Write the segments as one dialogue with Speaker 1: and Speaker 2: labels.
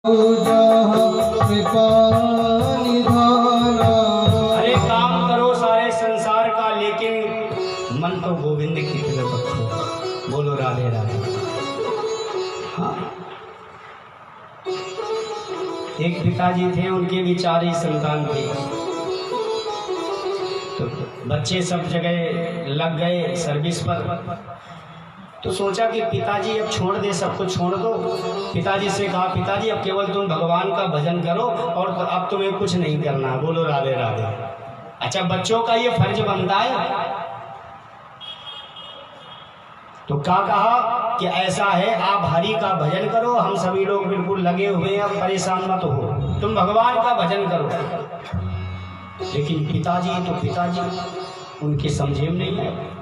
Speaker 1: अरे काम करो सारे संसार का, लेकिन मन तो गोविंद की तरफ रखो। बोलो राधे राधे। हाँ, एक पिताजी थे, उनके भी 4 ही संतान थे। तो बच्चे सब जगह लग गए सर्विस पर। तो सोचा कि पिताजी अब छोड़ दे, सब कुछ छोड़ दो। पिताजी से कहा, पिताजी अब केवल तुम भगवान का भजन करो और अब तुम्हें कुछ नहीं करना। बोलो राधे राधे। अच्छा, बच्चों का ये फर्ज बनता है। तो क्या कहा कि ऐसा है, आप हरि का भजन करो, हम सभी लोग बिल्कुल लगे हुए हैं, अब परेशान मत हो, तुम भगवान का भजन करो। लेकिन पिताजी उनके समझे में नहीं है।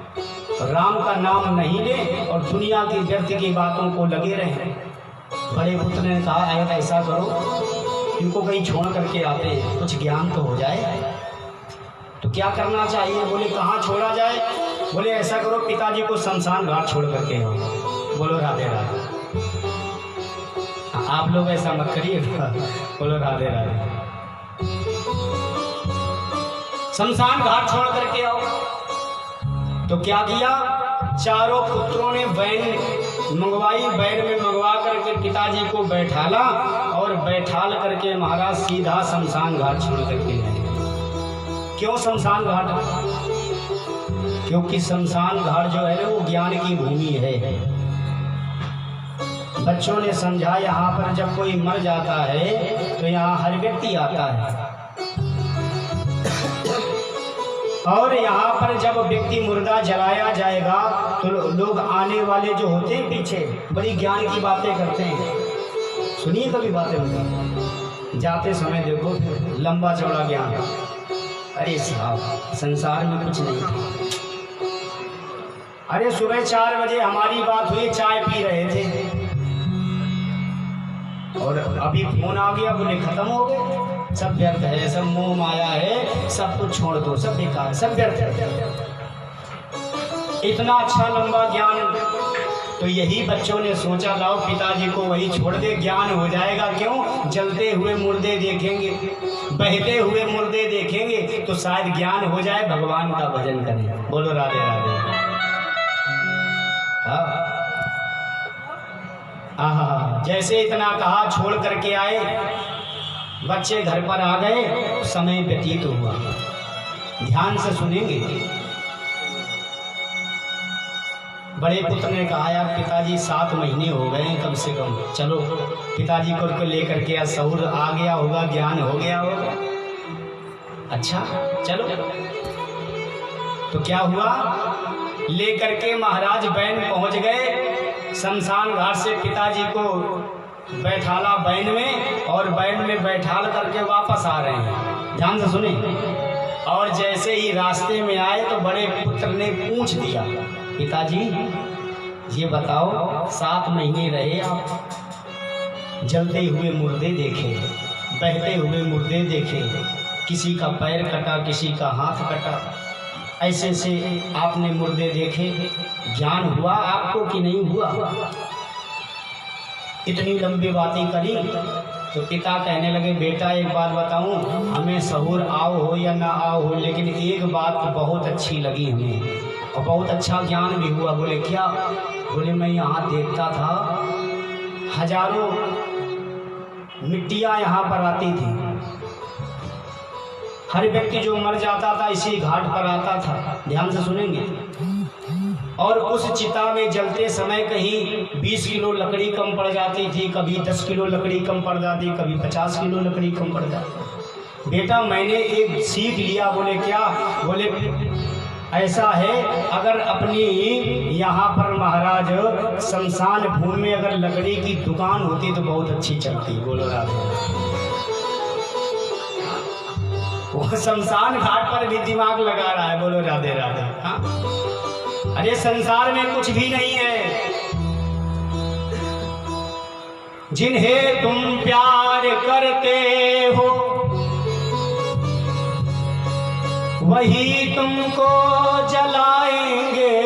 Speaker 1: राम का नाम नहीं ले और दुनिया की व्यर्थ की बातों को लगे रहे। बड़े पुत्र ने कहा, ऐसा करो, इनको कहीं छोड़ करके आते हैं, कुछ ज्ञान तो हो जाए। तो क्या करना चाहिए? बोले कहाँ छोड़ा जाए? बोले ऐसा करो, पिताजी को शमशान घाट छोड़ करके आओ। बोलो राधे राधे। आप लोग ऐसा मत करिए। बोलो राधे राधे। शमशान घाट छोड़ करके आओ। तो क्या किया? चारों पुत्रों ने बैन मंगवाई, बैन में मंगवा करके पिताजी को बैठाला और बैठाल करके महाराज सीधा शमशान घाट छोड़ करके गए। क्यों शमशान घाट? क्योंकि शमशान घाट जो है वो ज्ञान की भूमि है। बच्चों ने समझा, यहाँ पर जब कोई मर जाता है तो यहाँ हर व्यक्ति आता है, और यहाँ पर जब व्यक्ति मुर्दा जलाया जाएगा तो लोग आने वाले जो होते हैं पीछे बड़ी ज्ञान की बातें करते हैं। सुनिए कभी बातें होती, जाते समय देखो लंबा चौड़ा ज्ञान। अरे साहब, संसार में कुछ नहीं था। अरे सुबह 4 बजे हमारी बात हुई, चाय पी रहे थे और अभी फोन आ गया, बोले खत्म हो गए, सब व्यर्थ है, सब मोह माया है, सब कुछ छोड़ दो, सब बेकार, सब व्यर्थ है। इतना अच्छा लंबा ज्ञान। तो यही बच्चों ने सोचा, लाओ पिताजी को वही छोड़ दे, ज्ञान हो जाएगा। क्यों? जलते हुए मुर्दे देखेंगे, बहते हुए मुर्दे देखेंगे तो शायद ज्ञान हो जाए, भगवान का भजन करें। बोलो राधे राधे। हाँ, जैसे इतना कहा, छोड़ करके आए, बच्चे घर पर आ गए, समय व्यतीत हुआ। ध्यान से सुनेंगे। बड़े पुत्र ने कहा, यार पिताजी 7 महीने हो गए कम से कम, चलो पिताजी को लेकर के शऊर आ गया होगा, ज्ञान हो गया होगा। अच्छा चलो। तो क्या हुआ? लेकर के महाराज बैन पहुंच गए शमशान घाट से, पिताजी को बैठाला बैन में और बैन में बैठाल करके वापस आ रहे हैं। ध्यान से सुने। और जैसे ही रास्ते में आए तो बड़े पुत्र ने पूछ दिया, पिताजी ये बताओ, 7 महीने रहे आप, जलते हुए मुर्दे देखे, बहते हुए मुर्दे देखे, किसी का पैर कटा, किसी का हाथ कटा, ऐसे से आपने मुर्दे देखे, ज्ञान हुआ आपको कि नहीं हुआ? इतनी लंबी बातें करी। तो पिता कहने लगे, बेटा एक बात बताऊं, हमें सहूर आओ हो या ना आओ हो, लेकिन एक बात बहुत अच्छी लगी हमें और बहुत अच्छा ज्ञान भी हुआ। बोले क्या? बोले मैं यहाँ देखता था, हजारों मिट्टियाँ यहाँ पर आती थी, हर व्यक्ति जो मर जाता था इसी घाट पर आता था। ध्यान से सुनेंगे। और उस चिता में जलते समय कहीं 20 किलो लकड़ी कम पड़ जाती थी, कभी 10 किलो लकड़ी कम पड़ जाती, कभी 50 किलो लकड़ी कम पड़ जाती। बेटा मैंने एक सीख लिया। बोले क्या? बोले ऐसा है, अगर अपनी यहाँ पर महाराज शमशान भूमि में अगर लकड़ी की दुकान होती तो बहुत अच्छी चलती। बोलो राधे। वो शमशान घाट पर भी दिमाग लगा रहा है। बोलो राधे राधे। हाँ, अरे संसार में कुछ भी नहीं है। जिन्हें तुम प्यार करते हो वही तुमको जलाएंगे,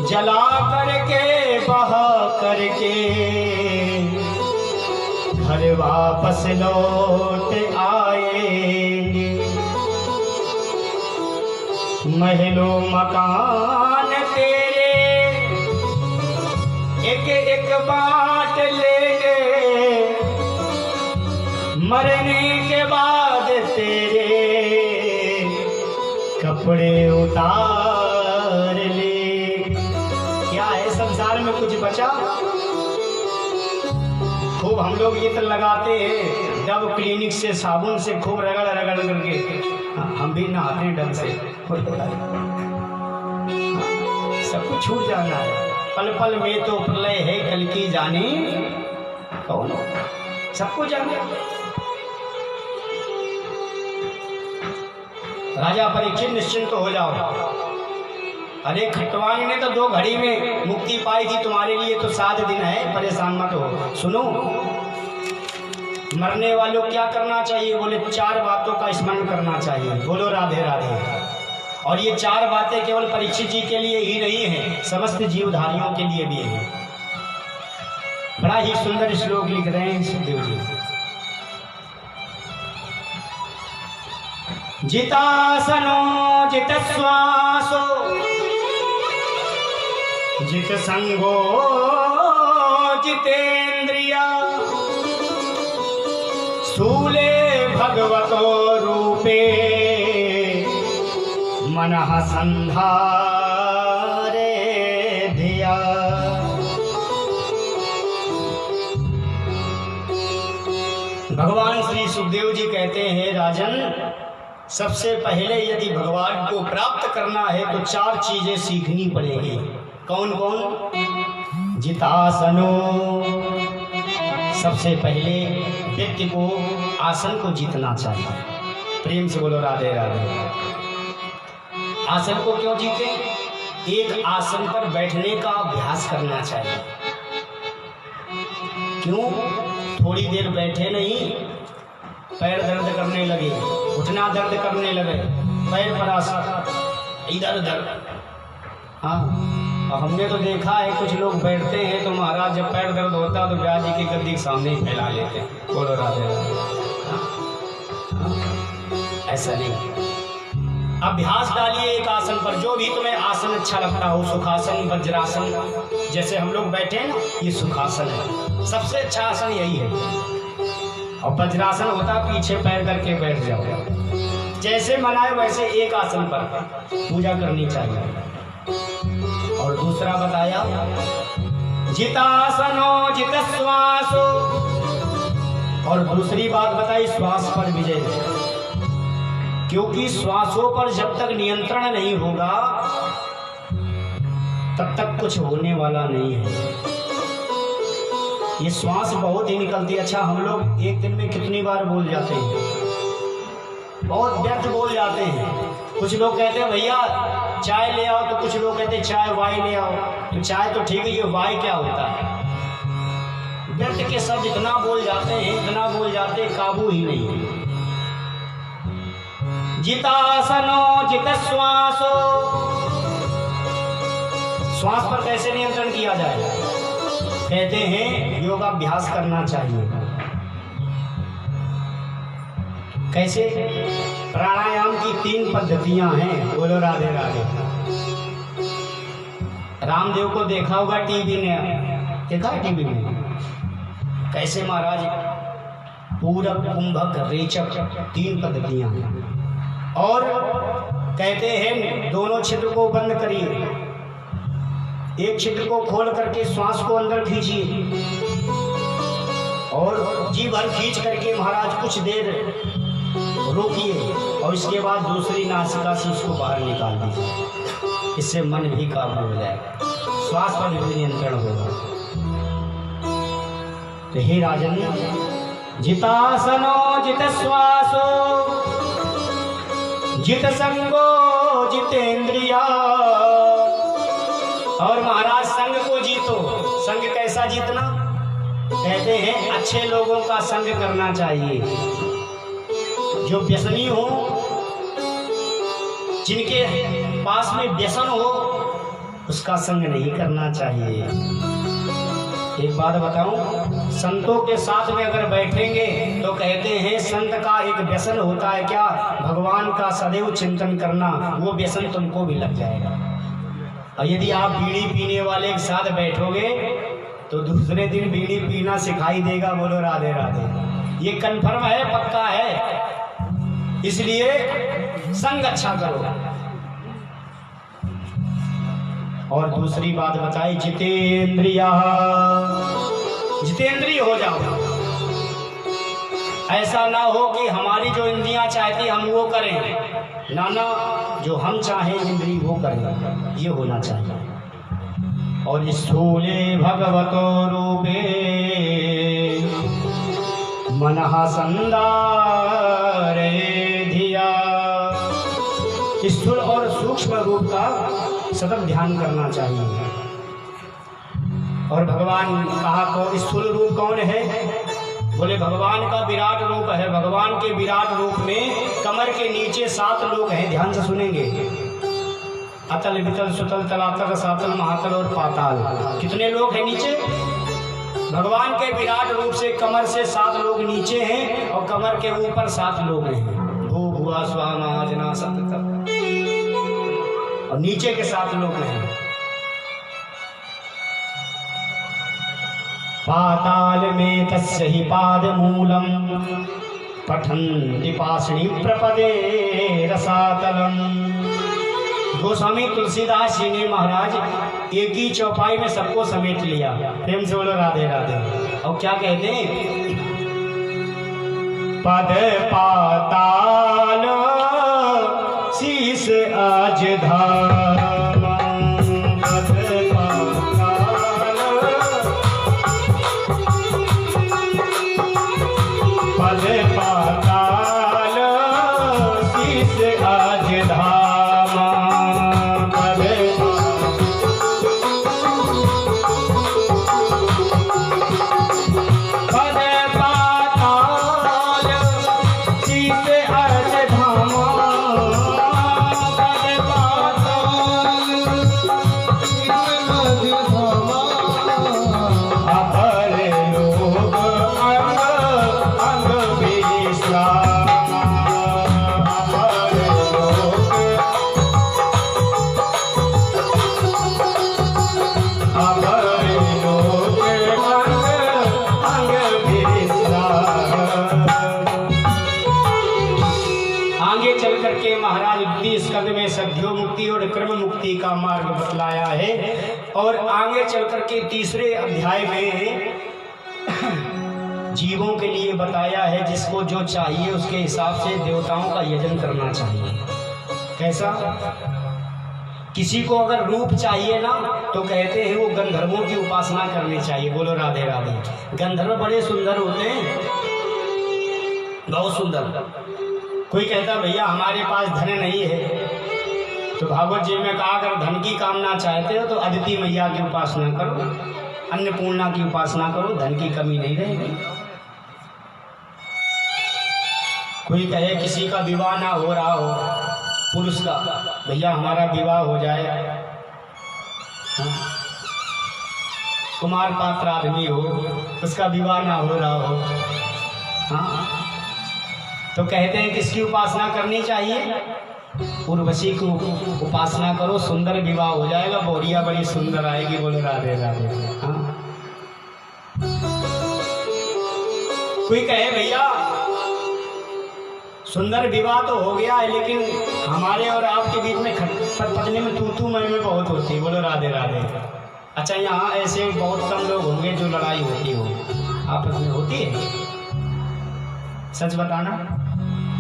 Speaker 1: जला करके बहा करके घर वापस लौट आएंगे। महलों मकान तेरे एक एक बांट लेंगे। मरने के बाद तेरे कपड़े उतार ले। क्या है संसार में कुछ बचा? खूब हम लोग इत्र लगाते हैं, जब क्लिनिक से साबुन से खूब रगड़ रगड़ करके हम भी नहाते हैं ढंग से। सब कुछ छूट जाना है। पल पल में तो प्रलय है, कल की जाने कौन? सबको जाने। राजा परीक्षित निश्चिंत हो जाओ। अरे खटवांग ने तो 2 घड़ी में मुक्ति पाई थी, तुम्हारे लिए तो 7 दिन है, परेशान मत हो। सुनो, मरने वालों क्या करना चाहिए? बोले 4 बातों का स्मरण करना चाहिए। बोलो राधे राधे। और ये 4 बातें केवल परीक्षित जी के लिए ही नहीं है, समस्त जीवधारियों के लिए भी है। बड़ा ही सुंदर श्लोक लिख रहे हैं सुखदेव जी। जितासनो जित श्वासो जित संगो जितेन्द्रिया स्थूले भगवतो रूपे मनः संधारे धिया। भगवान श्री सुखदेव जी कहते हैं, राजन सबसे पहले यदि भगवान को प्राप्त करना है तो 4 चीजें सीखनी पड़ेगी। कौन कौन? जितासनो, सबसे पहले व्यक्ति को आसन को जीतना चाहिए। प्रेम से बोलो राधे राधे। आसन को क्यों जीते? एक आसन पर बैठने का अभ्यास करना चाहिए। क्यों? थोड़ी देर बैठे नहीं, पैर दर्द करने लगे, घुटना दर्द करने लगे, पैर पर आसन इधर उधर। हाँ, और हमने तो देखा है कुछ लोग बैठते हैं तो महाराज जब पैर दर्द होता है तो ब्याह जी की गद्दी के सामने ही फैला लेते हैं। बोलो राधे राधे। ऐसा नहीं, अभ्यास डालिए एक आसन पर, जो भी तुम्हें आसन अच्छा लगता हो। सुखासन, वज्रासन, जैसे हम लोग बैठे हैं ना, ये सुखासन है। सबसे अच्छा आसन यही है। और वज्रासन होता पीछे पैर करके बैठ जाओ। जैसे मनाए वैसे एक आसन पर पूजा करनी चाहिए। और दूसरा बताया, जितासनो जित श्वासो, और दूसरी बात बताई, श्वास पर विजय। क्योंकि श्वासों पर जब तक नियंत्रण नहीं होगा तब तक कुछ होने वाला नहीं है। ये श्वास बहुत ही निकलती है। अच्छा, हम लोग एक दिन में कितनी बार बोल जाते हैं? बहुत व्यर्थ बोल जाते हैं। कुछ लोग कहते हैं भैया चाय ले आओ, तो कुछ लोग कहते हैं चाय वाई ले आओ। तो चाय तो ठीक है, ये वाई क्या होता है? व्यर्थ के शब्द इतना बोल जाते हैं, इतना बोल जाते हैं, काबू ही नहीं। जितासनो जित श्वासो, श्वास पर कैसे नियंत्रण किया जाए? कहते हैं योगाभ्यास करना चाहिए। कैसे? प्राणायाम की 3 पद्धतियां हैं। बोलो राधे राधे। रामदेव को देखा होगा टीवी ने, देखा है टीवी में कैसे महाराज पूरब कुंभक रेचक 3 पद्धतियां हैं। और कहते हैं दोनों छिद्र को बंद करिए, एक छिद्र को खोल करके श्वास को अंदर खींचिए और जी भर खींच करके महाराज कुछ देर रोकिए और इसके बाद दूसरी नासिका से उसको बाहर निकाल दीजिए। इससे मन भी काबू हो जाएगा, श्वास पर भी नियंत्रण होगा। तो हे राजन, जितासनो जित श्वासो जित संगो जितेन्द्रिया। और महाराज संग को जीतो। संग कैसा जीतना? कहते हैं अच्छे लोगों का संग करना चाहिए। जो व्यसनी हो, जिनके पास में व्यसन हो, उसका संग नहीं करना चाहिए। एक बात बताऊं, संतों के साथ में अगर बैठेंगे तो कहते हैं संत का एक व्यसन होता है क्या, भगवान का सदैव चिंतन करना, वो व्यसन तुमको भी लग जाएगा। और यदि आप बीड़ी पीने वाले के साथ बैठोगे तो दूसरे दिन बीड़ी पीना सिखाई देगा। बोलो राधे राधे, ये कन्फर्म है, पक्का है। इसलिए संग अच्छा करो। और दूसरी बात बताई, जितेंद्रिया, जितेंद्रिय हो जाओ। ऐसा ना हो कि हमारी जो इंद्रियां चाहती हम वो करें, ना ना, जो हम चाहें इंद्रिय वो करें, ये होना चाहिए। और स्थूले भगवतो रूपे मनः संदारे धिया, स्थूल और सूक्ष्म रूप का सतत ध्यान करना चाहिए। और भगवान कहा को स्थूल रूप कौन है, बोले भगवान का विराट रूप है। भगवान के विराट रूप में कमर के नीचे 7 लोग हैं, ध्यान से सुनेंगे। अतल वितल सुतल तलातल रसातल महातल और पाताल। कितने लोग हैं नीचे? भगवान के विराट रूप से कमर से 7 लोग नीचे हैं और कमर के ऊपर 7 लोग हैं। भू भुआ स्वा महाजना सत, और नीचे के 7 लोग हैं। पाताल में तस्य ही पाद मूलम पठन्ति पाषणी प्रपदे रसातलम। गोस्वामी तुलसीदास जी ने महाराज एक ही चौपाई में सबको समेट लिया। प्रेम से बोलो राधे राधे। और क्या कहते हैं, पद पाताल शीस आज धाम, पद पाताल, पद पाताल शीस आज धाम, पद पाताल शीस आज धाम, सद्यो मुक्ति और क्रम मुक्ति का मार्ग बतलाया है। और आगे चल करके तीसरे अध्याय में जीवों के लिए बताया है, जिसको जो चाहिए उसके हिसाब से देवताओं का यजन करना चाहिए। कैसा? किसी को अगर रूप चाहिए ना तो कहते हैं वो गंधर्वों की उपासना करनी चाहिए। बोलो राधे राधे। गंधर्व बड़े सुंदर होते हैं, बहुत सुंदर। कोई कहता भैया हमारे पास धन नहीं है, तो भागवत जी में कहा अगर धन की कामना चाहते हो तो अदिति मैया की उपासना करो, अन्नपूर्णा की उपासना करो, धन की कमी नहीं रहेगी। कोई कहे किसी का विवाह ना हो रहा हो, पुरुष का, भैया हमारा विवाह हो जाए, हाँ? कुमार पात्र आदमी हो, उसका विवाह ना हो रहा हो, हाँ? तो कहते हैं किसकी उपासना करनी चाहिए? उर्वशी को उपासना करो, सुंदर विवाह हो जाएगा, बोरिया बड़ी सुंदर आएगी। बोलो राधे राधे। हाँ? कोई कहे भैया सुंदर विवाह तो हो गया है, लेकिन हमारे और आपके बीच में पत्नी में तू मैं बहुत होती है। बोलो राधे राधे। अच्छा, यहाँ ऐसे बहुत कम लोग होंगे जो लड़ाई होती हो, आपस में होती है? सच बताना,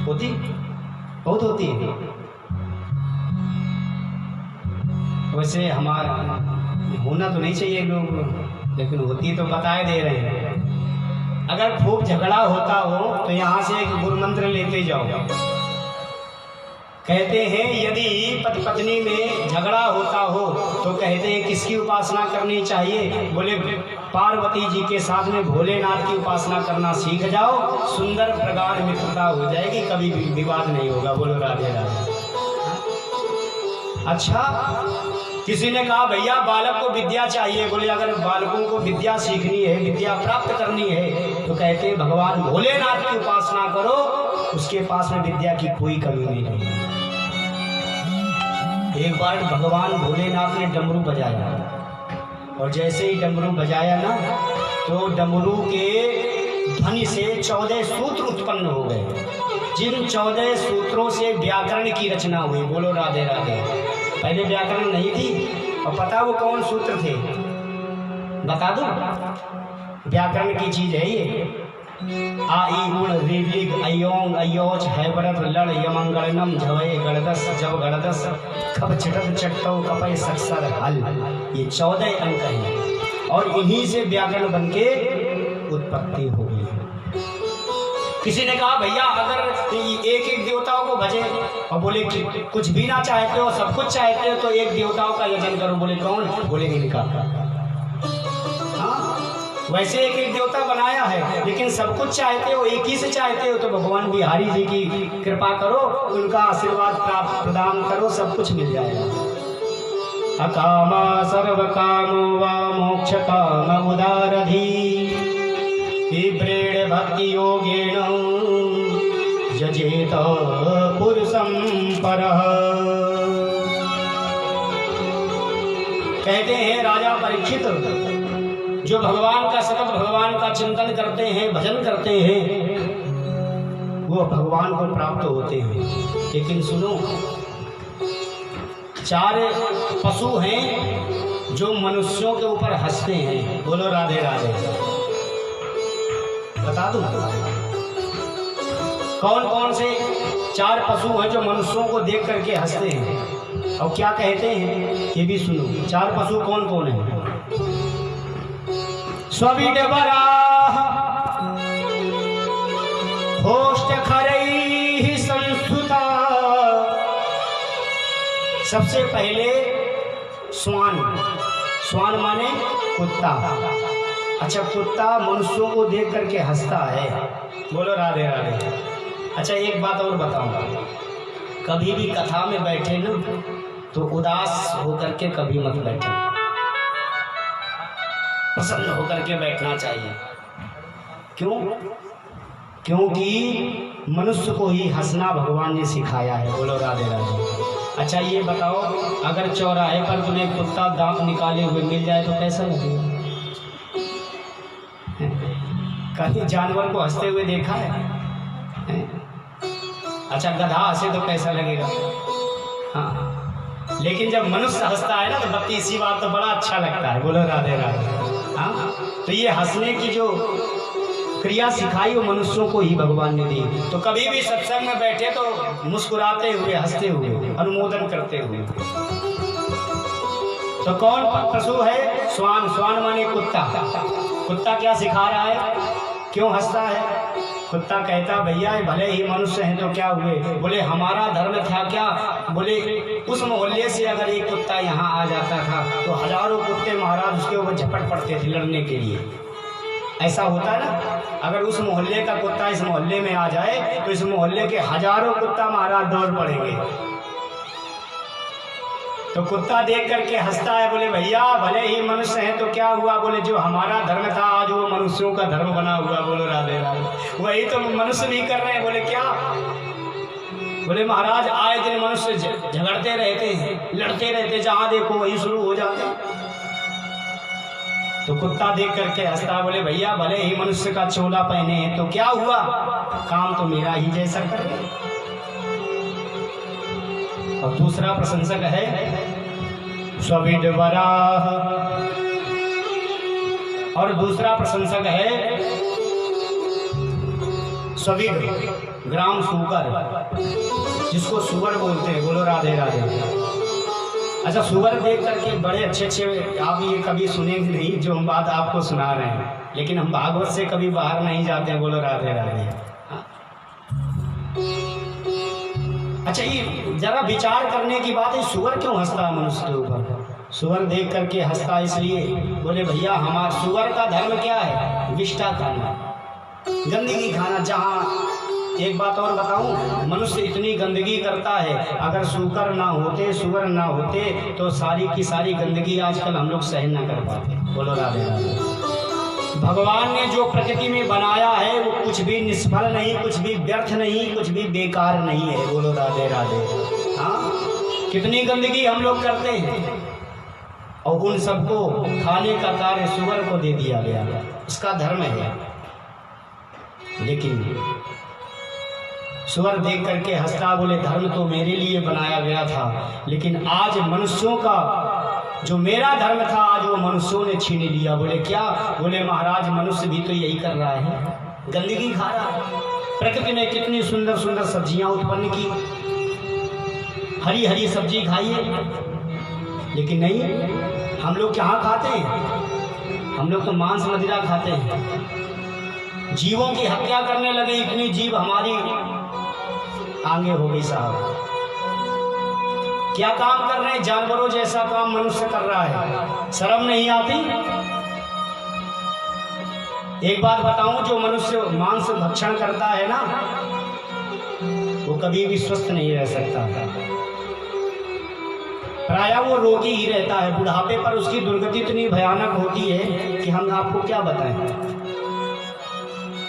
Speaker 1: होती? बहुत होती है। वैसे हमारा होना तो नहीं चाहिए लोग, लेकिन होती तो बताए दे रहे हैं। अगर खूब झगड़ा होता हो तो यहाँ से एक गुरु मंत्र लेते जाओ। कहते हैं यदि पति पत्नी में झगड़ा होता हो तो कहते हैं किसकी उपासना करनी चाहिए? बोले पार्वती जी के साथ में भोलेनाथ की उपासना करना सीख जाओ, सुंदर प्रगाढ़ मित्रता हो जाएगी, कभी भी विवाद नहीं होगा। बोलो राधे राधे। अच्छा, किसी ने कहा भैया बालक को विद्या चाहिए। बोले अगर बालकों को विद्या सीखनी है, विद्या प्राप्त करनी है, तो कहते हैं भगवान भोलेनाथ की उपासना करो, उसके पास में विद्या की कोई कमी नहीं। एक बार भगवान भोलेनाथ ने डमरू बजाया, और जैसे ही डमरू बजाया ना, तो डमरू के ध्वनि से 14 सूत्र उत्पन्न हो गए, जिन 14 सूत्रों से व्याकरण की रचना हुई। बोलो राधे राधे। पहले व्याकरण नहीं थी, और पता वो कौन सूत्र थे? बता दो, व्याकरण की चीज है ये। आ ई गुण ऋलिग अयोंग अयोच है बरत लड़ यमंगलनम झवय गणदस जब गणदस खब चटत चट्टो कपय सक्सर हल। ये 14 अंक हैं, और इन्हीं से व्याकरण बन के उत्पत्ति हो गई। किसी ने कहा भैया अगर एक एक देवताओं को भजे, और बोले कि कुछ भी ना चाहते हो, सब कुछ चाहते हो, तो एक देवताओं का यजन करो। बोले कौन? बोले इनका। हाँ, वैसे एक एक देवता बनाया है, लेकिन सब कुछ चाहते हो, एक ही से चाहते हो, तो भगवान बिहारी जी की कृपा करो, उनका आशीर्वाद प्राप्त प्रदान करो, सब कुछ मिल जाएगा। अकामा सर्व कामो वा मोक्ष काम उदारधी तीव्रेण भक्ति योगेण यजेत पुरुषं परः। कहते हैं राजा परीक्षित, जो भगवान का सतत भगवान का चिंतन करते हैं, भजन करते हैं, वो भगवान को प्राप्त होते हैं। लेकिन सुनो, 4 पशु हैं जो मनुष्यों के ऊपर हंसते हैं। बोलो राधे राधे। बता दूं कौन कौन से 4 पशु हैं जो मनुष्यों को देख करके हंसते हैं, और क्या कहते हैं ये भी सुनो। 4 पशु कौन कौन है? स्वीड वराह होष्ट खरैः संस्तुता। सबसे पहले स्वान। स्वान माने कुत्ता। अच्छा, कुत्ता मनुष्यों को देख करके हंसता है। बोलो राधे राधे। अच्छा, एक बात और बताऊंगा, कभी भी कथा में बैठे ना, तो उदास होकर के कभी मत बैठे, प्रसन्न होकर के बैठना चाहिए। क्यों? क्योंकि मनुष्य को ही हंसना भगवान ने सिखाया है। बोलो राधे राधे। अच्छा, ये बताओ, अगर चौराहे पर तुम्हें कुत्ता दांत निकाले हुए मिल जाए तो कैसा लगेगा? कहीं जानवर को हंसते हुए देखा है? अच्छा, गधा हंसे तो कैसा लगेगा? हाँ, लेकिन जब मनुष्य हंसता है ना, तो 32वीं बात तो बड़ा अच्छा लगता है। बोलो राधे राधे। हाँ, तो ये हंसने की जो क्रिया सिखाई वो मनुष्यों को ही भगवान ने दी। तो कभी भी सत्संग में बैठे तो मुस्कुराते हुए, हंसते हुए, अनुमोदन करते हुए। तो कौन पशु है? स्वान। स्वान माने कुत्ता। कुत्ता क्या सिखा रहा है? क्यों हंसता है? कुत्ता कहता भैया भले ही मनुष्य हैं तो क्या हुए? बोले हमारा धर्म था क्या? बोले उस मोहल्ले से अगर एक कुत्ता यहाँ आ जाता था तो हजारों कुत्ते महाराज उसके ऊपर झपट पड़ते थे लड़ने के लिए। ऐसा होता है ना, अगर उस मोहल्ले का कुत्ता इस मोहल्ले में आ जाए तो इस मोहल्ले के हजारों कुत्ता महाराज दौड़ पड़ेंगे। तो कुत्ता देख करके हंसता है। बोले भैया भले ही मनुष्य हैं तो क्या हुआ? बोले जो हमारा धर्म था आज वो मनुष्यों का धर्म बना हुआ। बोलो राधे राधे। वही तो मनुष्य भी कर रहे हैं। बोले क्या? बोले महाराज आए दिन मनुष्य झगड़ते रहते हैं, लड़ते रहते, जहां देखो वही शुरू हो जाते। तो कुत्ता देख करके हंसता। बोले भैया भले ही मनुष्य का चोला पहने हैं तो क्या हुआ? काम तो मेरा ही जैसा कर रहे। और दूसरा प्रशंसक है स्वीड वराह, और दूसरा प्रशंसक है स्वीड ग्राम सुगर, जिसको सुगर बोलते हैं। बोलो राधे राधे। अच्छा, सुगर देख करके बड़े अच्छे अच्छे, आप ये कभी सुनेंगे नहीं जो हम बात आपको सुना रहे हैं, लेकिन हम भागवत से कभी बाहर नहीं जाते हैं। बोलो राधे राधे। अच्छा, ये जरा विचार करने की बात है, सुअर क्यों हंसता है मनुष्य के ऊपर? सुअर देख करके हंसता इसलिए, बोले भैया हमारा सुअर का धर्म क्या है? विष्ठा खाना, गंदगी खाना। जहाँ एक बात और बताऊं, मनुष्य इतनी गंदगी करता है, अगर सूकर ना होते, सुअर ना होते तो सारी की सारी गंदगी आजकल हम लोग सहन ना कर पाते। बोलो राधे राधे। भगवान ने जो प्रकृति में बनाया है वो कुछ भी निष्फल नहीं, कुछ भी व्यर्थ नहीं, कुछ भी बेकार नहीं है। बोलो राधे राधे। हाँ, कितनी गंदगी हम लोग करते हैं और उन सबको खाने का कार्य सुअर को दे दिया गया, उसका धर्म है। लेकिन सुअर देख करके हंसता, बोले धर्म तो मेरे लिए बनाया गया था, लेकिन आज मनुष्यों का जो मेरा धर्म था आज वो मनुष्यों ने छीन लिया। बोले क्या? बोले महाराज मनुष्य भी तो यही कर रहा है, गंदगी खा रहा है। प्रकृति ने कितनी सुंदर सुंदर सब्जियां उत्पन्न की, हरी हरी सब्जी खाइए, लेकिन नहीं, हम लोग क्या खाते हैं? हम लोग तो मांस मदिरा खाते हैं, जीवों की हत्या करने लगे। इतनी जीव हमारी आगे हो गई साहब। क्या काम कर रहे हैं? जानवरों जैसा काम मनुष्य कर रहा है, शर्म नहीं आती? एक बात बताऊं, जो मनुष्य मांस भक्षण करता है ना, वो कभी भी स्वस्थ नहीं रह सकता। प्रायः वो रोगी ही रहता है। बुढ़ापे पर उसकी दुर्गति इतनी भयानक होती है कि हम आपको क्या बताएं।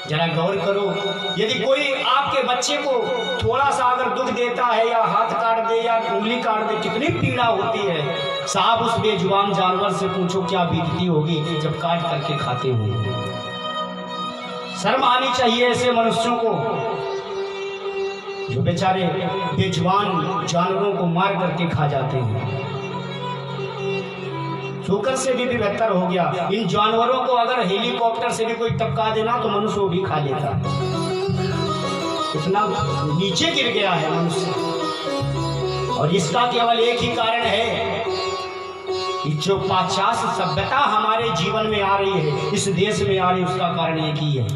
Speaker 1: जरा गौर करो, यदि कोई आपके बच्चे को थोड़ा सा अगर दुख देता है या हाथ काट दे या उंगली काट दे, कितनी पीड़ा होती है साहब। उस बेजुबान जानवर से पूछो क्या बीतती होगी जब काट करके खाते होंगे। शर्म आनी चाहिए ऐसे मनुष्यों को जो बेचारे बेजुबान जानवरों को मार करके खा जाते हैं। शुकर से भी बेहतर हो गया, इन जानवरों को अगर हेलीकॉप्टर से भी कोई टपका देना तो मनुष्य वो भी खा लेता। इतना नीचे गिर गया है मनुष्य। और इसका केवल एक ही कारण है कि जो पाश्चात्य सभ्यता हमारे जीवन में आ रही है, इस देश में आ रही है, उसका कारण एक ही है,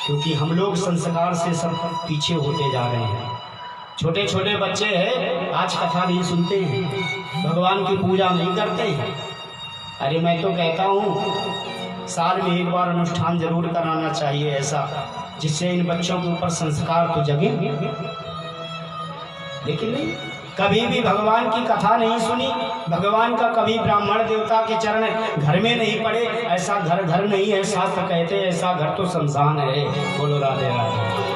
Speaker 1: क्योंकि हम लोग संस्कार से सब पीछे होते जा रहे हैं। छोटे छोटे बच्चे हैं, आज कथा नहीं सुनते हैं, भगवान की पूजा नहीं करते हैं। अरे मैं तो कहता हूँ साल में एक बार अनुष्ठान जरूर कराना चाहिए ऐसा, जिससे इन बच्चों के ऊपर संस्कार तो जगे। लेकिन नहीं, कभी भी भगवान की कथा नहीं सुनी, भगवान का कभी ब्राह्मण देवता के चरण घर में नहीं पड़े। ऐसा घर घर नहीं है, शास्त्र कहते हैं ऐसा घर तो शमशान है। बोलो राधे राधे।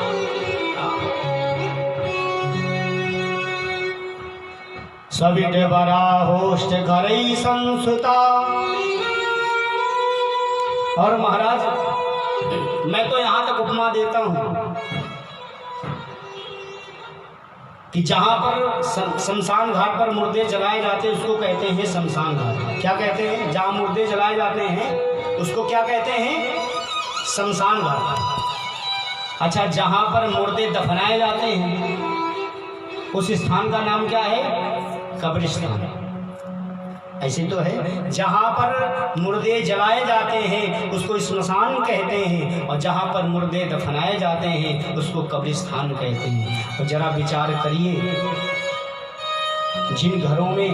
Speaker 1: सविट बरा होस्ट घरई संसुता। और महाराज मैं तो यहां तक उपमा देता हूं कि जहां पर शमशान घाट पर मुर्दे जलाए जाते हैं उसको कहते हैं शमशान घाट। क्या कहते हैं? जहां मुर्दे जलाए जाते हैं उसको क्या कहते हैं? शमशान घाट। अच्छा, जहां पर मुर्दे दफनाए जाते हैं उस स्थान का नाम क्या है? कब्रिस्तान। ऐसे तो है, जहां पर मुर्दे जलाए जाते हैं उसको स्मशान कहते हैं, और जहां पर मुर्दे दफनाए जाते हैं उसको कब्रिस्तान कहते हैं। तो जरा विचार करिए, जिन घरों में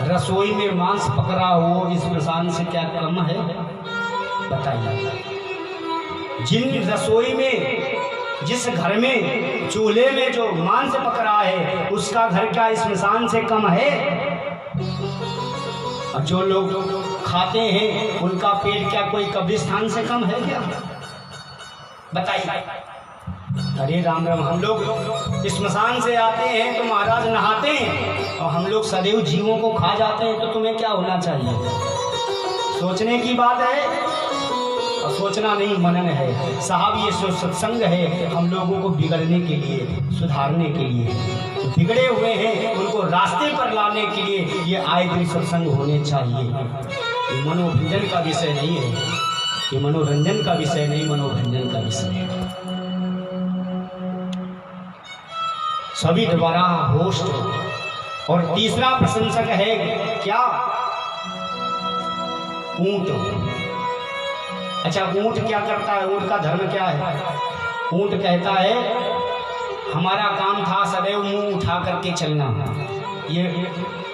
Speaker 1: रसोई में मांस पकड़ा हो स्मशान से क्या कम है? बताइए। जिन रसोई में, जिस घर में चूल्हे में जो मांस पकड़ा है उसका घर क्या स्मशान से कम है? और जो लोग खाते हैं उनका पेट क्या कोई कब्रिस्तान से कम है क्या? बताइए। अरे राम राम, हम लोग स्मशान से आते हैं तो महाराज नहाते हैं और हम लोग सदैव जीवों को खा जाते हैं, तो तुम्हें क्या होना चाहिए? सोचने की बात है, और सोचना नहीं मनन है साहब। ये सत्संग है हम लोगों को बिगड़ने के लिए, सुधारने के लिए। तो बिगड़े हुए हैं उनको रास्ते पर लाने के लिए ये आए दिन सत्संग होने चाहिए। ये मनोरंजन का विषय नहीं है, ये मनोरंजन का विषय नहीं, मनोरंजन का विषय है। सभी द्वारा होस्ट। और तीसरा प्रशंसक है क्या? ऊंट। अच्छा, ऊंट क्या करता है? ऊंट का धर्म क्या है? ऊंट कहता है हमारा काम था सदैव मुंह उठा करके चलना। ये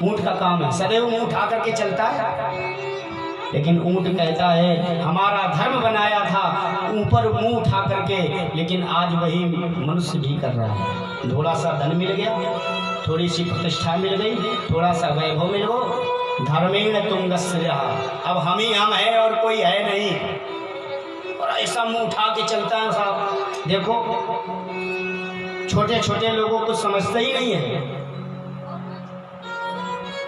Speaker 1: ऊंट का काम है, सदैव मुंह उठा करके चलता है। लेकिन ऊंट कहता है हमारा धर्म बनाया था ऊपर मुंह उठा करके, लेकिन आज वही मनुष्य भी कर रहा है। थोड़ा सा धन मिल गया, थोड़ी सी प्रतिष्ठा मिल गई, थोड़ा सा वैभव मिल गो, धर्मेण तुंगस्य, अब हम ही हम हैं और कोई है नहीं, और ऐसा मुंह उठा के चलता है साहब। देखो छोटे छोटे लोगों को समझते ही नहीं है।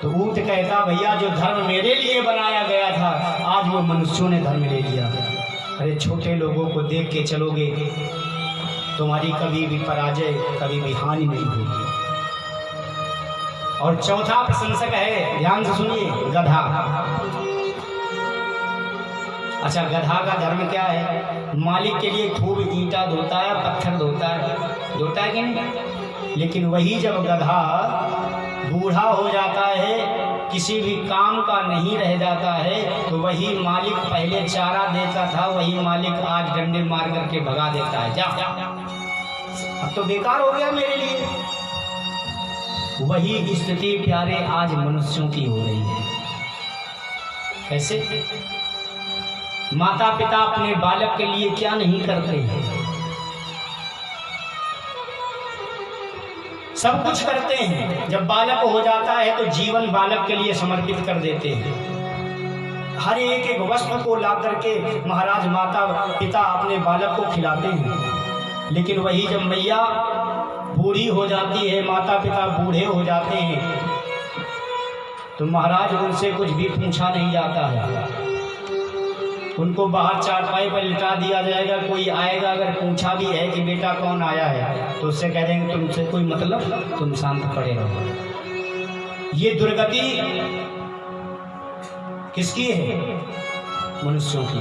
Speaker 1: तो ऊंट कहता भैया जो धर्म मेरे लिए बनाया गया था आज वो मनुष्यों ने धर्म ले लिया। अरे छोटे लोगों को देख के चलोगे तुम्हारी कभी भी पराजय, कभी भी हानि नहीं होगी। और चौथा प्रशंसक है, ध्यान से सुनिए, गधा। अच्छा, गधा का धर्म क्या है? मालिक के लिए खूब ईंटा धोता है, पत्थर धोता है कि नहीं? लेकिन वही जब गधा बूढ़ा हो जाता है, किसी भी काम का नहीं रह जाता है, तो वही मालिक पहले चारा देता था, वही मालिक आज डंडे मार करके भगा देता है, जा अब तो बेकार हो गया मेरे लिए। वही स्थिति प्यारे आज मनुष्यों की हो रही है। कैसे? माता पिता अपने बालक के लिए क्या नहीं करते हैं, सब कुछ करते हैं। जब बालक हो जाता है तो जीवन बालक के लिए समर्पित कर देते हैं। हर एक वस्त्र को ला करके महाराज माता पिता अपने बालक को खिलाते हैं। लेकिन वही जब मैया बूढ़ी हो जाती है, माता पिता बूढ़े हो जाते हैं, तो महाराज उनसे कुछ भी पूछा नहीं जाता है। उनको बाहर चारपाई पर लिटा दिया जाएगा। कोई आएगा अगर पूछा भी है कि बेटा कौन आया है, तो उससे कह देंगे तुमसे कोई मतलब, तुम शांत पड़े रहो। ये दुर्गति किसकी है? मनुष्यों की।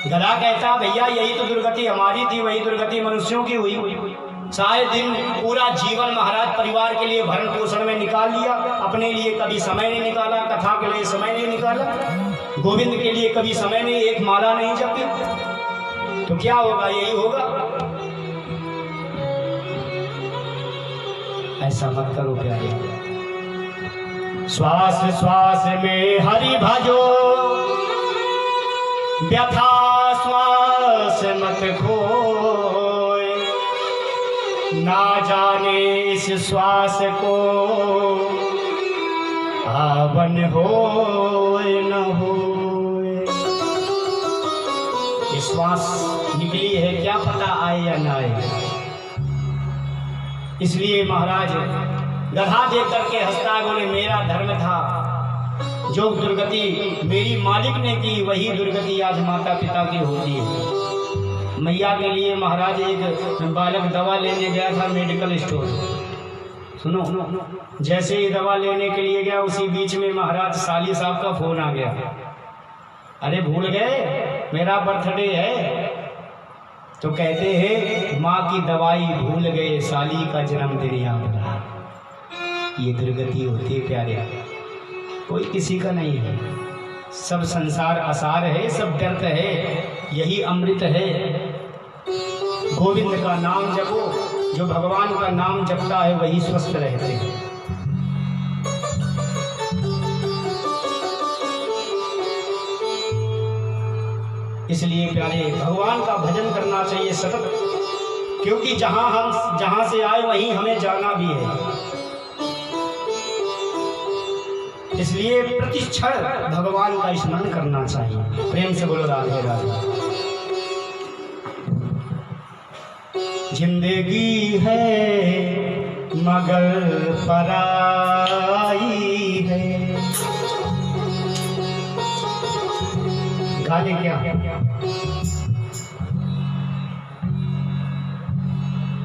Speaker 1: गधा कहता भैया यही तो दुर्गति हमारी थी, वही दुर्गति मनुष्यों की हुई। सारे दिन पूरा जीवन महाराज परिवार के लिए भरण पोषण में निकाल लिया, अपने लिए कभी समय नहीं निकाला, कथा के लिए समय नहीं निकाला, गोविंद के लिए कभी समय नहीं, एक माला नहीं जपी, तो क्या होगा? यही होगा। ऐसा मत करो प्यारे। श्वास श्वास में हरि भजो, व्यथा श्वास मत खोए, ना जाने इस श्वास को आवन होए न होए। श्वास निकली है, क्या पता आए या ना आए। इसलिए महाराज गधा देख करके हंसता, बोले मेरा धर्म था, जो दुर्गति मेरी मालिक ने की वही दुर्गति आज माता पिता की होती है। मैया के लिए महाराज एक बालक दवा लेने गया था मेडिकल स्टोर। सुनो, जैसे ही दवा लेने के लिए गया उसी बीच में महाराज साली साहब का फोन आ गया। अरे भूल गए मेरा बर्थडे है? तो कहते हैं माँ की दवाई भूल गए, साली का जन्मदिन याद रहा। ये दुर्गति होती है प्यारे, कोई किसी का नहीं है। सब संसार असार है, सब व्यर्थ है, यही अमृत है। गोविंद का नाम जपो, जो भगवान का नाम जपता है वही स्वस्थ रहते हैं। इसलिए प्यारे भगवान का भजन करना चाहिए सतत, क्योंकि जहां से आए वहीं हमें जाना भी है। इसलिए प्रति क्षण भगवान का स्मरण करना चाहिए। प्रेम से बोलो राधे राधे। जिंदगी है मगर पराई है। गाने क्या?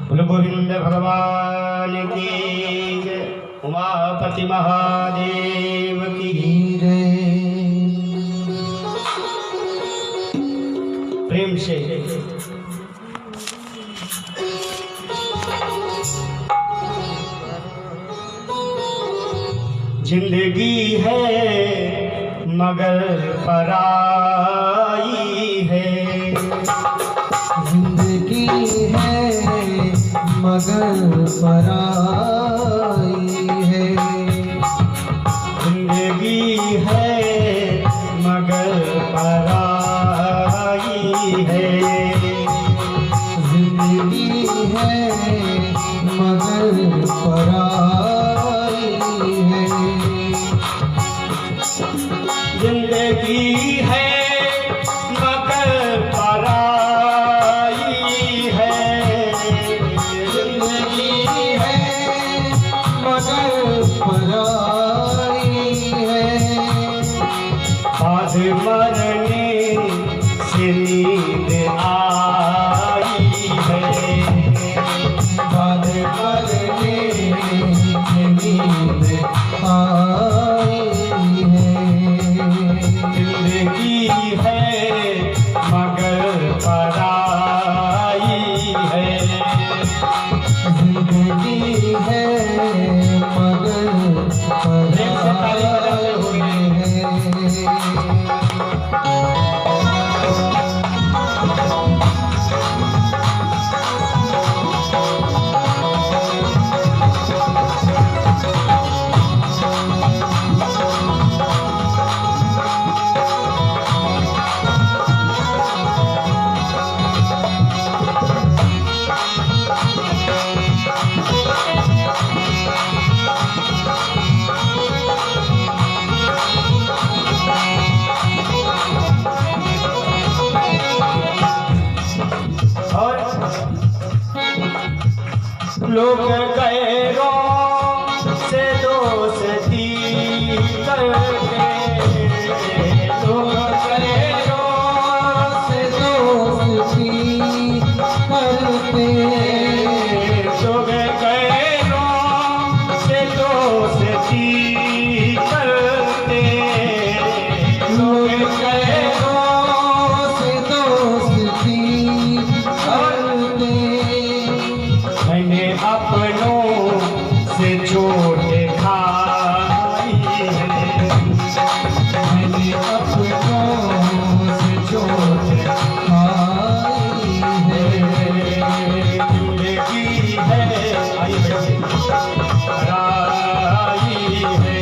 Speaker 1: बोलो गोविंद भगवान की जय, उमापति महादेव की जय। प्रेम से जिंदगी है मगर पराई है।
Speaker 2: जिंदगी है मगर पराई है।
Speaker 1: जिंदगी है मगर है मगर पराई है,
Speaker 2: जिंदगी है मगर पराई है,
Speaker 1: बाद मरने से नींद आई है,
Speaker 2: बाद मरने से नींद आई है,
Speaker 1: जिंदगी है मगर पराई है,
Speaker 2: जिंदगी है मगर पराई है।
Speaker 1: और लोग गैरों से दोस्ती करते, लोग गैरों
Speaker 2: से दोस्ती करते,
Speaker 1: लोग गैरों से दोस्ती करते, लोग
Speaker 2: गैरों से दोस्ती करते,
Speaker 1: मैंने अपनों से चोट खाई है,
Speaker 2: मैंने अपनों से चोट खाई है,
Speaker 1: जिंदगी है आई बच्चे पराई है,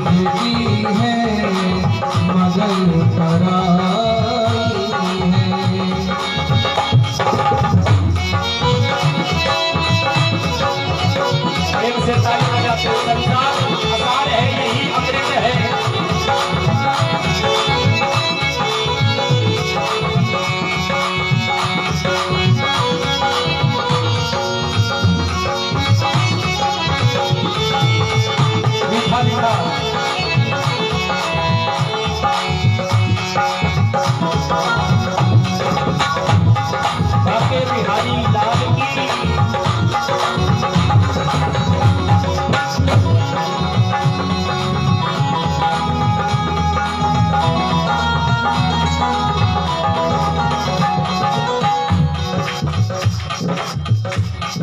Speaker 2: जिंदगी है मगर पराई है।
Speaker 1: प्रेम से ताली बजाते हैं। संसार आसार है, यही अमृत है। मीठा मीठा बाके बिहारी लाल की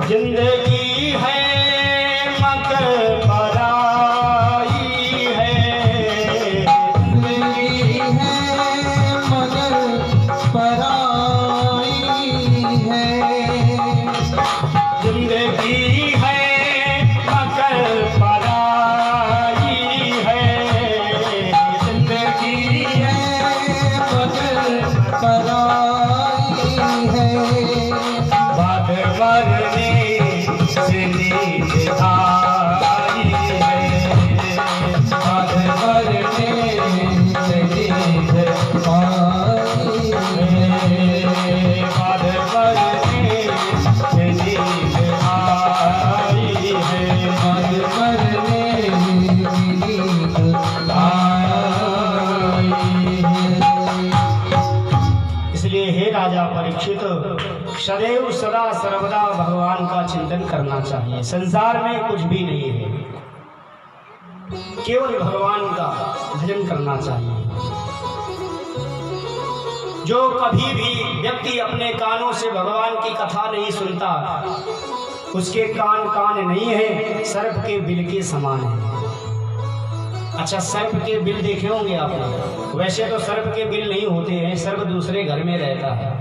Speaker 1: जिंदगी है मगर पराई है,
Speaker 2: जिंदगी है मगर पराई है,
Speaker 1: जिंदगी है मगर पराई है, जिंदगी
Speaker 2: है मगर पराई है,
Speaker 1: बाद मरने से नींद आई है,
Speaker 2: बाद मरने से नींद आई है,
Speaker 1: बाद मरने से नींद आई है,
Speaker 2: बाद मरने की नींद आई है।
Speaker 1: इसलिए हे राजा परीक्षित, सदैव सदा सर्वदा भगवान का चिंतन करना चाहिए। संसार में कुछ भी नहीं है, केवल भगवान का भजन करना चाहिए। जो कभी भी व्यक्ति अपने कानों से भगवान की कथा नहीं सुनता, उसके कान कान नहीं है, सर्प के बिल के समान है। अच्छा, सर्प के बिल देखे होंगे आपने? वैसे तो सर्प के बिल नहीं होते हैं, सर्प दूसरे घर में रहता है।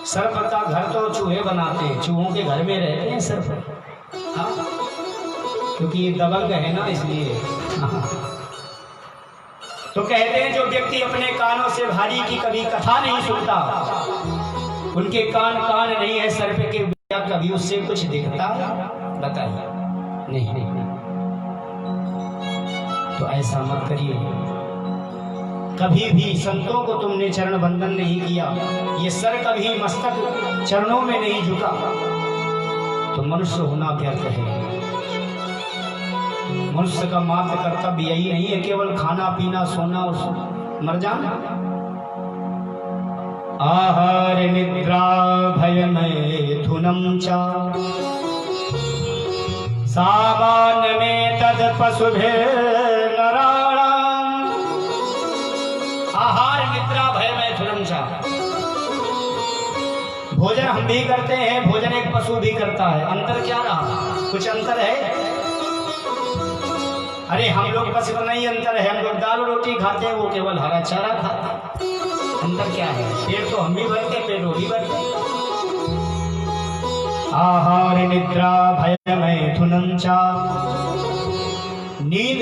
Speaker 1: सर्प का घर तो चूहे बनाते हैं, चूहों के घर में रहते हैं सर्प। हाँ, क्योंकि ये दबंग है ना, इसलिए। हाँ। तो कहते हैं जो व्यक्ति अपने कानों से भारी की कभी कथा नहीं सुनता, उनके कान कान नहीं है सर्प के, कभी उससे कुछ दिखता? बताइए, नहीं। तो ऐसा मत करिए। कभी भी संतों को तुमने चरण बंदन नहीं किया, ये सर कभी मस्तक चरणों में नहीं झुका, तो मनुष्य होना व्यर्थ है। मनुष्य का मात्र कर्तव्य यही नहीं है केवल खाना पीना सोना और मर जाना। आहार निद्रा भय मैथुनम च सामान्य में तद पशुभे नराणाम। आहार निद्रा भय मैथुनम च, भोजन हम भी करते हैं, भोजन एक पशु भी करता है। अंतर क्या रहा? कुछ अंतर है? अरे हम लोग बस इतना ही अंतर है, हम लोग दाल रोटी खाते हैं, वो केवल हरा चारा खाते हैं। अंतर क्या है? पेट तो हम भी भरते, पेट वो भी भरते। आहार निद्रा भय मैथुनम च, नींद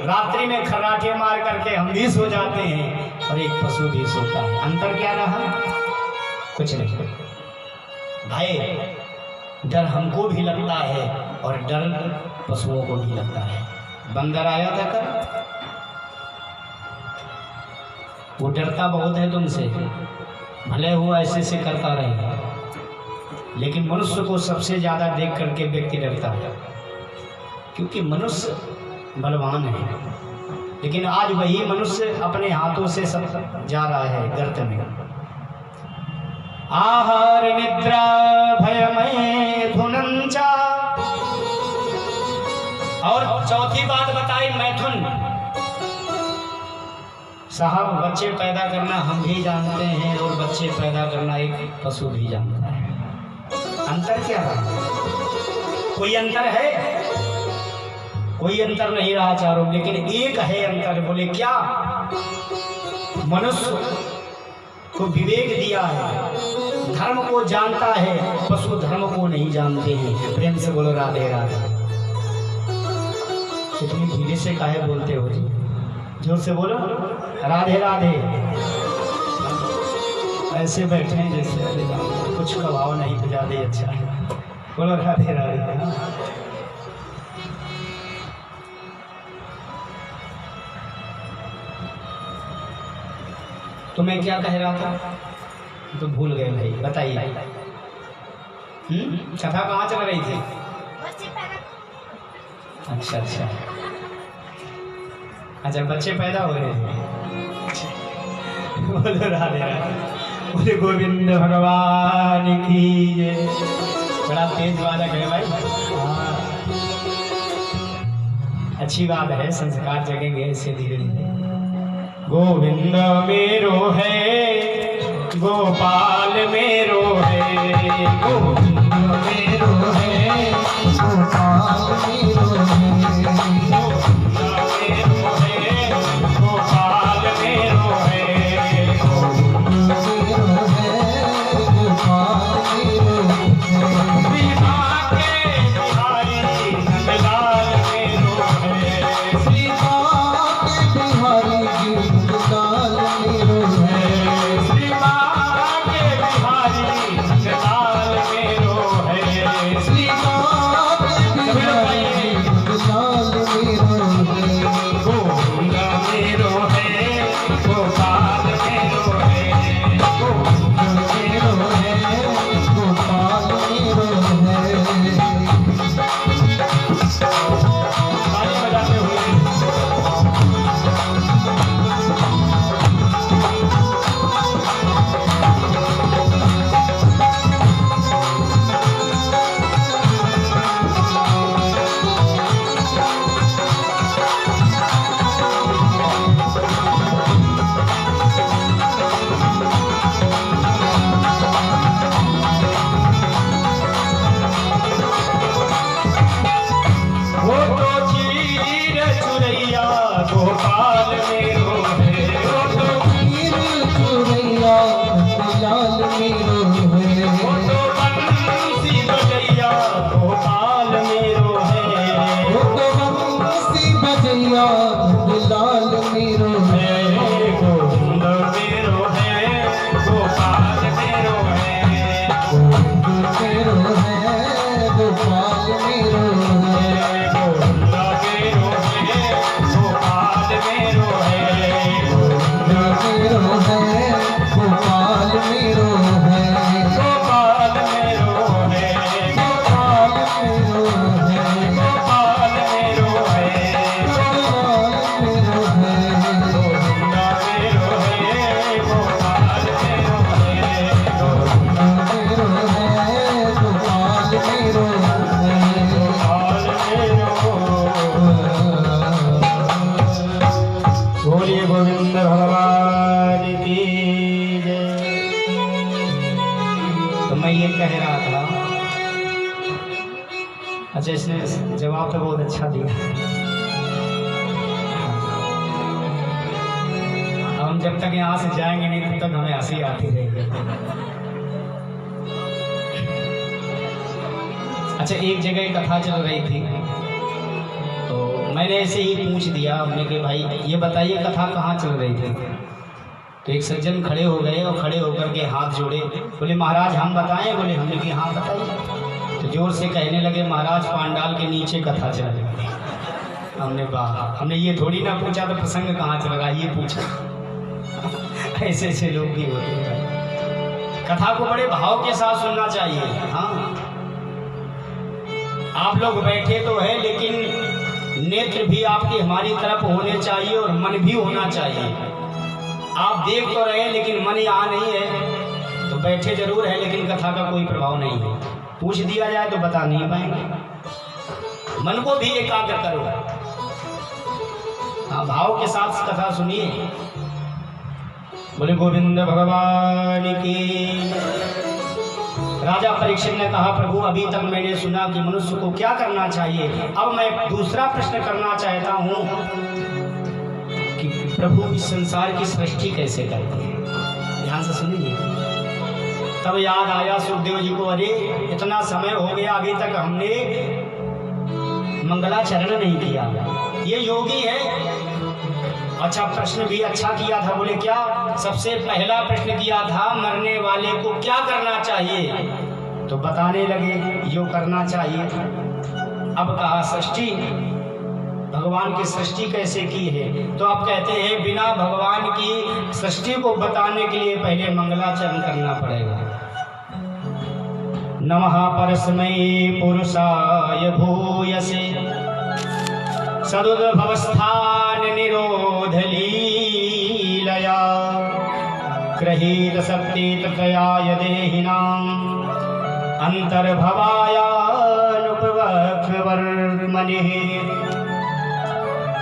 Speaker 1: रात्रि में खर्राटे मार करके हम भी सो जाते हैं और एक पशु भी सोता है। अंतर क्या रहा? कुछ नहीं। भय, डर हमको भी लगता है और डर पशुओं को भी लगता है। बंदर आया था कर, वो डरता बहुत है तुमसे, भले वो ऐसे से करता रहेगा, लेकिन मनुष्य को सबसे ज्यादा देख करके व्यक्ति डरता है, क्योंकि मनुष्य बलवान है। लेकिन आज वही मनुष्य अपने हाथों से सब जा रहा है गर्त में। आहार निद्रा भय मैथुनम च, और चौथी बात बताई मैथुन। साहब बच्चे पैदा करना हम भी जानते हैं और बच्चे पैदा करना एक पशु भी जानता है। अंतर क्या है? कोई अंतर है? कोई अंतर नहीं रहा चारों, लेकिन एक है अंतर। बोले क्या? मनुष्य को विवेक दिया है, धर्म को जानता है, पशु धर्म को नहीं जानते हैं। प्रेम से बोलो राधे राधे। इतनी धीरे से काहे बोलते हो जी? जोर से बोलो राधे राधे। ऐसे बैठे हैं जैसे कुछ का भाव नहीं तो ज्यादा ही अच्छा है। बोलो राधे राधे। तो मैं क्या कह रहा था? तो भूल गए भाई, बताइए। कथा कहाँ चल रही थी? अच्छा अच्छा अच्छा, बच्चे पैदा हो रहे हैं। बोलो राधे राधे। बोले गोविंद भगवान की जय। बड़ा तेज वादक है भाई। हाँ, अच्छी बात है, संस्कार जगेंगे ऐसे धीरे धीरे। गोविंद मेरो है, गोपाल मेरो है, गोविंद मेरो है, गोपाल मेरो है, गोपाल मेरो है, गोविंद मेरो है, गोपाल मेरो है, सीता के बिहारी नंदलाल मेरो है, सीता के बिहारी नंदलाल मेरो है, सीता के बिहारी नंदलाल मेरो है, सीता के बिहारी नंदलाल मेरो है, गोविंद मेरो है, गोपाल मेरो है, गोविंद मेरो है, गोपाल मेरो है। ताली बजाते हुए वो तो चीर चुरैया गोपाल मेरो है, वो तो चीर चुरैया गोपाल मेरो है, वो तो बंसी बजैया गोपाल मेरो है, वो तो बंसी बजैया गोपाल मेरो है, गोविंद मेरो है, गोपाल मेरो है, गोविंद मेरो है, गोपाल मेरो है, गोविंद मेरो है, गोपाल अच्छा, इसने जवाब तो बहुत अच्छा दिया। हम जब तक यहाँ से जाएंगे नहीं तब तक हमें हंसी आती रहेगी। अच्छा, एक जगह कथा चल रही थी तो मैंने ऐसे ही पूछ दिया हमने कि भाई ये बताइए कथा कहाँ चल रही थी। तो एक सज्जन खड़े हो गए और खड़े होकर के हाथ जोड़े, बोले महाराज हम बताएं? बोले हमने कि हाँ बताइए। तो जोर से कहने लगे महाराज पांडाल के नीचे कथा चल रही। हमने कहा, हमने ये थोड़ी ना पूछा तो प्रसंग कहाँ चल रहा, ये पूछा। ऐसे ऐसे लोग भी होते हैं। कथा को बड़े भाव के साथ सुनना चाहिए। हाँ, आप लोग बैठे तो है लेकिन नेत्र भी आपकी हमारी तरफ होने चाहिए और मन भी होना चाहिए। आप देख तो रहे लेकिन मन यहाँ नहीं है तो बैठे जरूर है लेकिन कथा का कोई प्रभाव नहीं है। पूछ दिया जाए तो बता नहीं पाएंगे। मन को भी एकाग्र करो। हाँ, भाव के साथ कथा सुनिए। बोले गोविंद भगवान की। राजा परीक्षित ने कहा प्रभु अभी तक मैंने सुना कि मनुष्य को क्या करना चाहिए, अब मैं दूसरा प्रश्न करना चाहता हूँ कि प्रभु इस संसार की सृष्टि कैसे करते हैं। ध्यान से सुनिए। तब याद आया सुखदेव जी को, अरे इतना समय हो गया अभी तक हमने मंगलाचरण नहीं किया, ये योगी है। अच्छा, प्रश्न भी अच्छा किया था। बोले क्या? सबसे पहला प्रश्न किया था मरने वाले को क्या करना चाहिए, तो बताने लगे यो करना चाहिए। अब कहा सृष्टि, भगवान की सृष्टि कैसे की है, तो आप कहते हैं बिना भगवान की सृष्टि को बताने के लिए पहले मंगलाचरण करना पड़ेगा। नमः परस्मै पुरुषाय भूयसे सदुद्भवस्थान निरोध लीलया गृहीत शक्ति तृतयाय देहिनां अंतर्भवायानुपवक्वर्मणिः।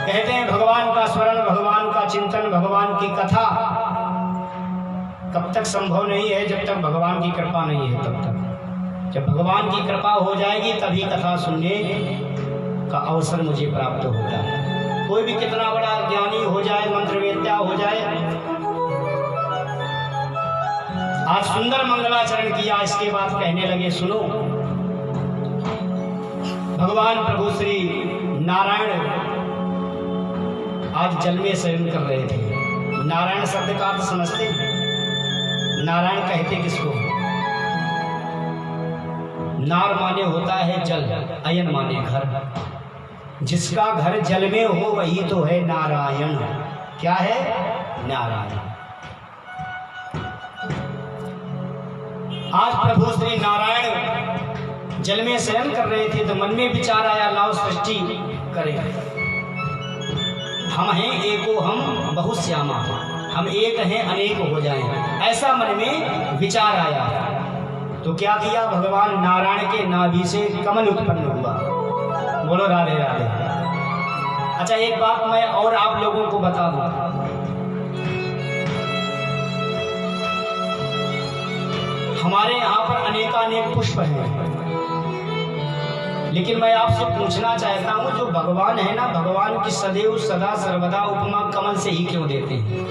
Speaker 1: कहते हैं भगवान का स्मरण, भगवान का चिंतन, भगवान की कथा कब तक संभव नहीं है जब तक भगवान की कृपा नहीं है। तब तक जब भगवान की कृपा हो जाएगी तभी कथा सुनने का अवसर मुझे प्राप्त होता है। कोई भी कितना बड़ा ज्ञानी हो जाए, मंत्रवेत्ता हो जाए, आज सुंदर मंगलाचरण किया, इसके बाद कहने लगे सुनो भगवान प्रभु श्री नारायण आज जल में शयन कर रहे थे। नारायण शब्द का अर्थ समझते? नारायण कहते किसको? नार माने होता है जल, अयन माने घर। जिसका घर जल में हो वही तो है नारायण। क्या है? नारायण। आज प्रभु श्री नारायण जल में शयन कर रहे थे तो मन में विचार आया लाओ सृष्टि करें। हम हैं एको हम बहुश्यामा, हम एक हैं अनेक हो जाएं, ऐसा मन में विचार आया। तो क्या किया? भगवान नारायण के नाभि से कमल उत्पन्न हुआ। बोलो राधे राधे। अच्छा, एक बात मैं और आप लोगों को बता दूं, हमारे यहाँ पर अनेकानेक पुष्प हैं, लेकिन मैं आपसे पूछना चाहता हूँ जो भगवान है ना, भगवान की सदैव सदा सर्वदा उपमा कमल से ही क्यों देते हैं?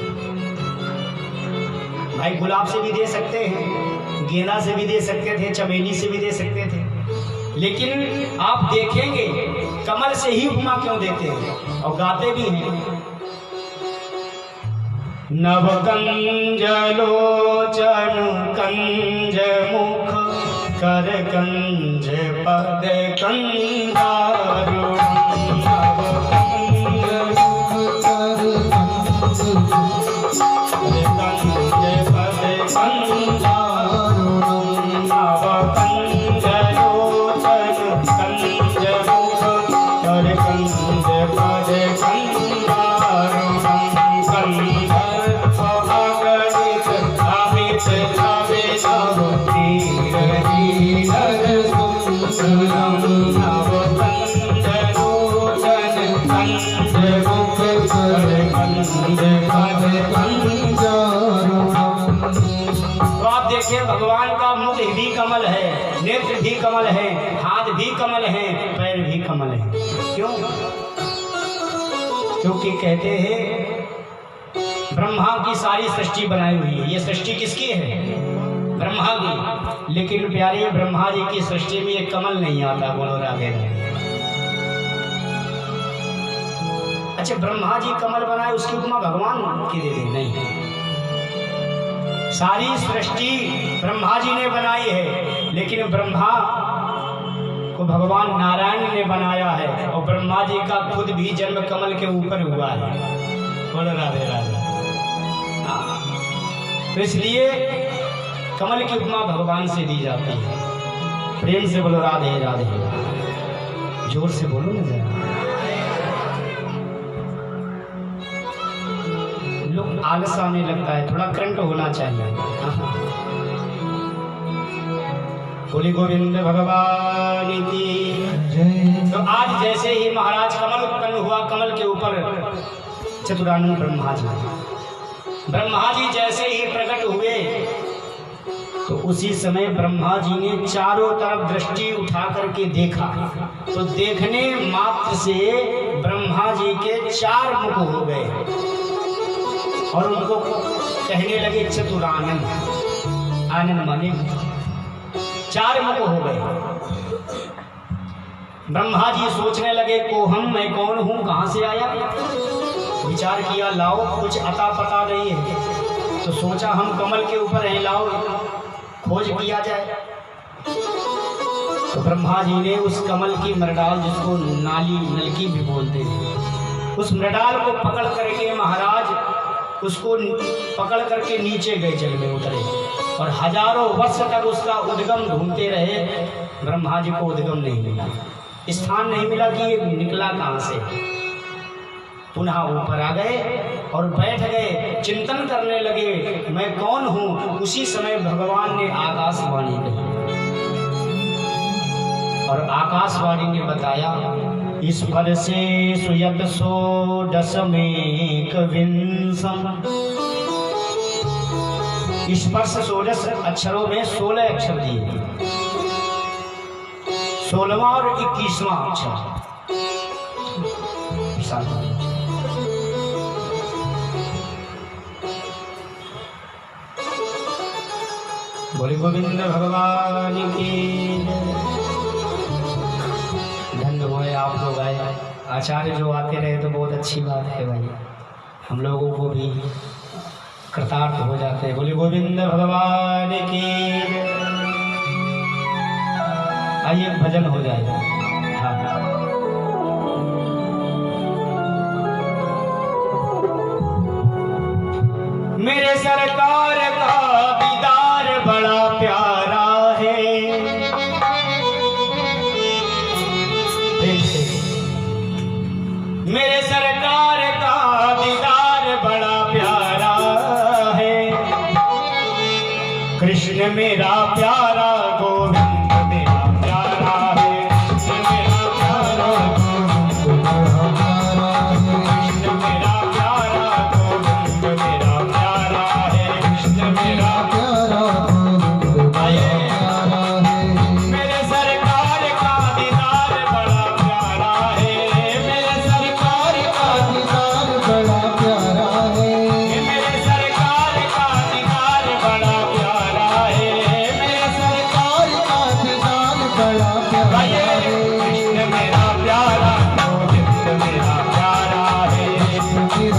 Speaker 1: भाई गुलाब से भी दे सकते हैं, गेंदा से भी दे सकते थे, चमेली से भी दे सकते थे, लेकिन आप देखेंगे कमल से ही उपमा क्यों देते हैं? और गाते भी हैं नव कंज लोचन कंज मुख कर कंज पद कंदारुण। नव कंज मुख कर कंज पद कंदारुण। नव कंज लोचन कंज मुख कर कंज पद कंदारुण। तो आप देखे भगवान का मुख भी कमल है, नेत्र भी कमल है, हाथ भी कमल है, पैर भी कमल है। क्यों? क्योंकि कहते हैं ब्रह्मा की सारी सृष्टि बनाई हुई है। ये सृष्टि किसकी है? ब्रह्मा की। लेकिन प्यारे ब्रह्मा जी की सृष्टि में एक कमल नहीं आता। बोलो राधे राधे। अच्छा, ब्रह्मा जी कमल बनाए, उसकी उपमा भगवान की दे दे? नहीं, सारी सृष्टि ब्रह्मा जी ने बनाई है, लेकिन ब्रह्मा को भगवान नारायण ने बनाया है, और ब्रह्मा जी का खुद भी जन्म कमल के ऊपर हुआ है। बोलो राधे राधे। तो इसलिए कमल की उपमा भगवान से दी जाती है। प्रेम से बोलो राधे राधे, जोर से बोलो ना जरा। लोग आलस आने लगता है, थोड़ा करंट होना चाहिए। बोली गोविंद भगवान की जय। तो आज जैसे ही महाराज कमल उत्पन्न हुआ, कमल के ऊपर चतुरानंद ब्रह्मा जी जैसे ही प्रकट हुए, तो उसी समय ब्रह्मा जी ने चारों तरफ दृष्टि उठा करके देखा, तो देखने मात्र से ब्रह्मा जी के 4 मुख हो गए, और उनको कहने लगे चतुरानंद। आनंद माने 4 मुख हो गए। ब्रह्मा जी सोचने लगे, को हम, मैं कौन हूँ, कहाँ से आया? विचार किया, लाओ कुछ अता पता नहीं है, तो सोचा हम कमल के ऊपर हैं, लाओ खोज किया जाए। तो ब्रह्मा जी ने उस कमल की मृडाल, जिसको नाली नलकी भी बोलते थे, उस मृडाल को पकड़ करके महाराज उसको पकड़ करके नीचे गए, जल में उतरे, और हजारों वर्ष तक उसका उद्गम ढूंढते रहे। ब्रह्मा जी को उद्गम नहीं मिला, स्थान नहीं मिला कि ये निकला कहाँ से। पुनः ऊपर आ गए और बैठ गए, चिंतन करने लगे, मैं कौन हूँ। उसी समय भगवान ने आकाशवाणी कही, और आकाशवाणी ने बताया, ईश्वर से सुयत 16 विंशम। स्पर्श 16 अक्षरों में 16 अक्षर दिए, 16वां और 21वां अक्षर। बोले गोविंद भगवान की। धन्य हुए आप लोग आए, आचार्य जो आते रहे तो बहुत अच्छी बात है भाई, हम लोगों को भी कृतार्थ हो जाते हैं। बोले गोविंद भगवान की। आइए भजन हो जाएगा। हाँ, मेरे सरकार का दीदार बड़ा प्यारा है। मेरे सरकार का दीदार बड़ा प्यारा है। कृष्ण मेरा प्यारा